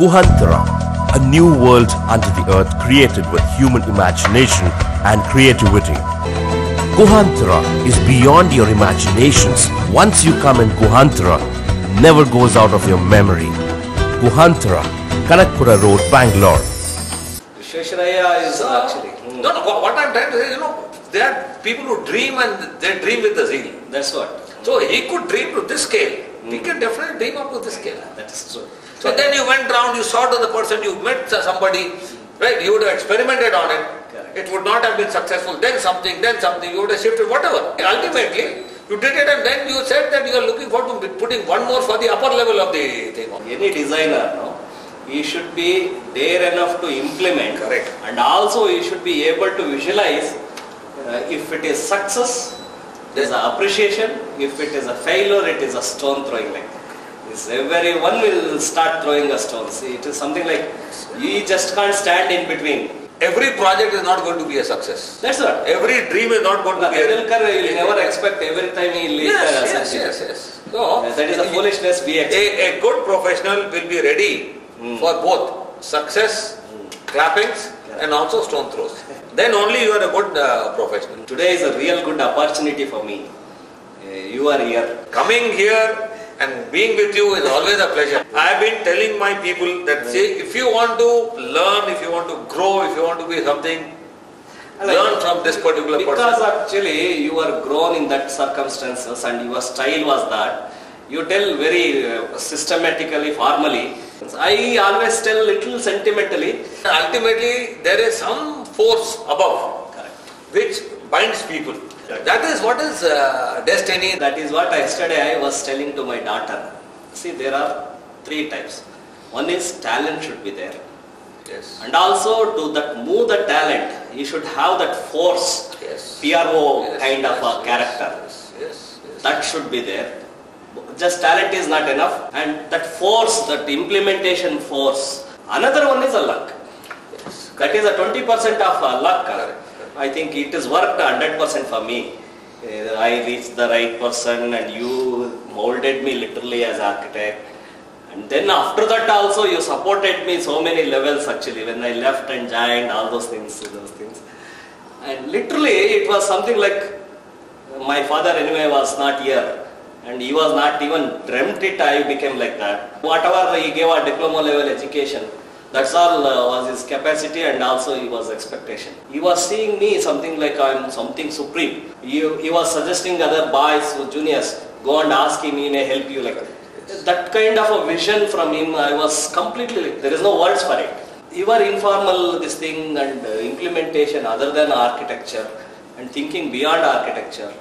Guhantara, a new world under the earth created with human imagination and creativity. Guhantara is beyond your imaginations. Once you come in Guhantara, never goes out of your memory. Guhantara, Kanakpura Road, Bangalore. Shesharaya is actually... No, what I'm trying to say, there are people who dream and they dream with the zeal. That's what. So he could dream to this scale. He can definitely dream up to this scale. That is true. So then you went round, you saw to the person, you met somebody, right? You would have experimented on it. Correct. It would not have been successful. Then something, you would have shifted, whatever. Ultimately, you did it and then you said that you are looking forward to putting one more for the upper level of the thing. Any designer, he should be dare enough to implement. Correct. And also he should be able to visualize if it is success, there is appreciation. If it is a failure, it is a stone throwing. Like everyone will start throwing a stone. See, it is something like you just can't stand in between. Every project is not going to be a success. That's what. Every dream is not going to be a success. You never expect every time he leads Yes. So, that is a foolishness we expect. A good professional will be ready for both success, clappings and also stone throws. Then only you are a good professional. Today is a real good opportunity for me. You are here. Coming here and being with you is always a pleasure. I have been telling my people that say, if you want to learn, if you want to grow, if you want to be something, learn from this particular person. Because actually you are grown in that circumstances and your style was that. You tell very systematically, formally. I always tell little sentimentally. Ultimately, there is some force above. Correct. Which binds people. Correct. That is what is destiny. That is what yesterday I was telling to my daughter. See, there are three types. One is talent should be there. Yes. And also to that move the talent, you should have that force, yes. PRO yes. kind of yes. a character. Yes. That should be there. Just talent is not enough, and that force, that implementation force. Another one is a luck. Yes. That is a 20% of luck. Correct. I think it has worked 100% for me. I reached the right person and you molded me literally as architect. And then after that also you supported me so many levels actually when I left and joined, all those things. And literally it was something like my father anyway was not here. And he was not even dreamt it, I became like that. Whatever he gave a diploma level education, that's all was his capacity and also he was expectation. He was seeing me something like I am something supreme. He was suggesting other boys, juniors, go and ask him, he may help you like that. That kind of a vision from him, I was completely like, there is no words for it. Your informal this thing and implementation other than architecture and thinking beyond architecture.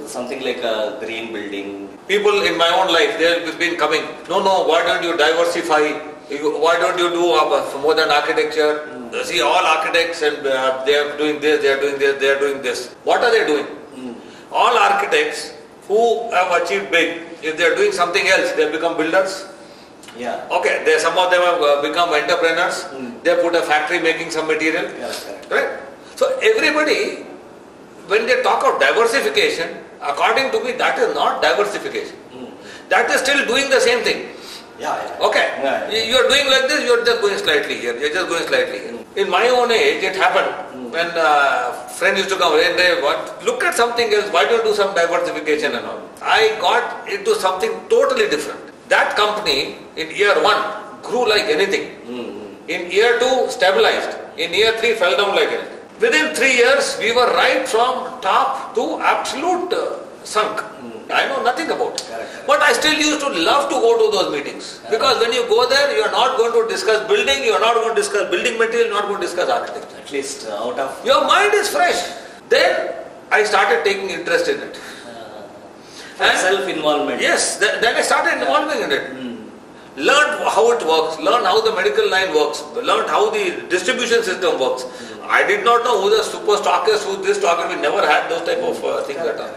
Something like a green building. People in my own life, they have been coming. No, why don't you diversify? Why don't you do more than architecture? See, all architects and they are doing this, they are doing this, they are doing this. What are they doing? All architects who have achieved big, if they are doing something else, they have become builders. Yeah. Okay, some of them have become entrepreneurs. They put a factory making some material. Correct. Right? So everybody, when they talk of diversification, according to me, that is not diversification. That is still doing the same thing. Yeah. Okay. Yeah. You are doing like this, you are just going slightly here. You are just going slightly here. In my own age, it happened when friends used to come and they want, look at something else, why don't you do some diversification and all. I got into something totally different. That company in year 1 grew like anything. In year 2 stabilized. In year 3 fell down like anything. Within 3 years, we were right from top to absolute sunk. I know nothing about it. Correct. But I still used to love to go to those meetings. Because when you go there, you are not going to discuss building, you are not going to discuss building material, you are not going to discuss architecture. At least out of... Your mind is fresh. Then I started taking interest in it. Self-involvement. Yes, then I started involving in it. Learned how it works, learned how the medical line works, learned how the distribution system works. I did not know who the super stockist, who this stockist, we never had those type of things at all.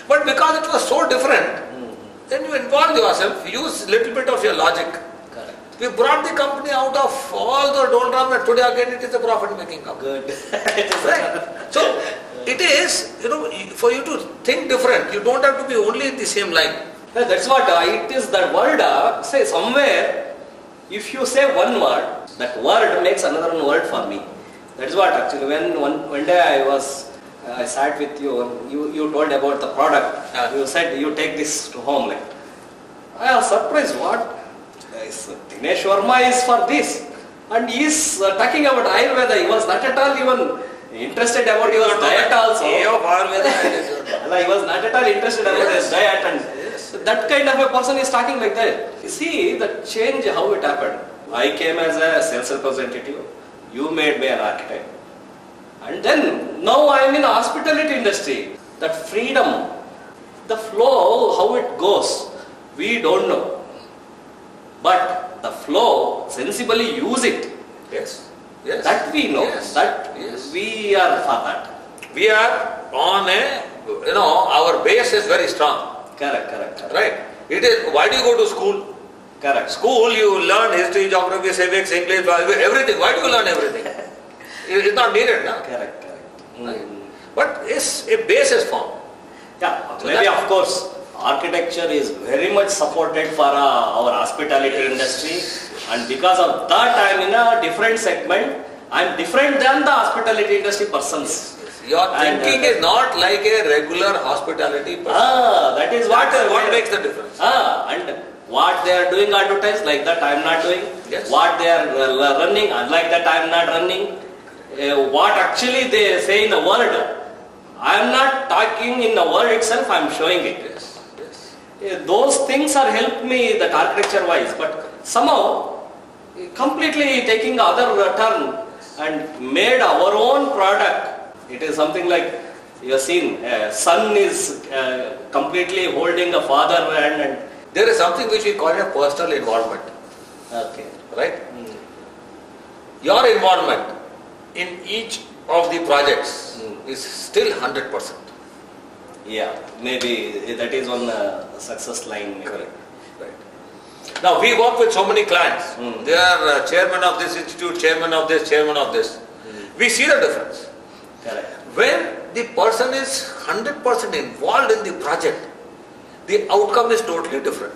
But because it was so different, then you involve yourself, use little bit of your logic. Correct. We brought the company out of all the doldrums and today again it is a profit making company. Good. Right? So it is, for you to think different, you don't have to be only in the same line. That's what it is. That word, say somewhere if you say one word, that word makes another word for me. That is what actually, when one day I sat with you and you told about the product. You said you take this to home. Like, I was surprised. What? Dinesh Verma is for this, and he is talking about Ayurveda. He was not at all even interested about your diet also. He was not at all interested about his diet, and that kind of a person is talking like that. You see the change, how it happened. I came as a sales representative. You made me an architect. And then, now I am in the hospitality industry. That freedom, the flow, how it goes, we don't know. But the flow, sensibly use it. Yes. Yes. That we know. Yes. That yes. we are for that. We are on our base is very strong. Correct. Right. It is, why do you go to school? Correct. School, you learn history, geography, civics, English, biology, everything. Why do you learn everything? It's not needed, no? Correct. Right. But it's a base is formed. Yeah, so maybe of course, architecture is very much supported for our hospitality industry, and because of that I am in a different segment. I am different than the hospitality industry persons. Your thinking is not like a regular hospitality person. That is what makes the difference. And what they are doing advertised, like that I am not doing. Yes. What they are running, unlike that I am not running. What actually they say in the word, I am not talking in the word itself, I am showing it. Yes. Those things are helped me that architecture wise, but somehow completely taking the other turn and made our own product. It is something like you have seen, son is completely holding a father hand, and there is something which we call a personal involvement. okay. Right? Your involvement in each of the projects is still 100%. Yeah, maybe that is one success line. Maybe. Correct. Right. Now we work with so many clients. They are chairman of this institute, chairman of this, chairman of this. We see the difference. Correct. When the person is 100% involved in the project, the outcome is totally different.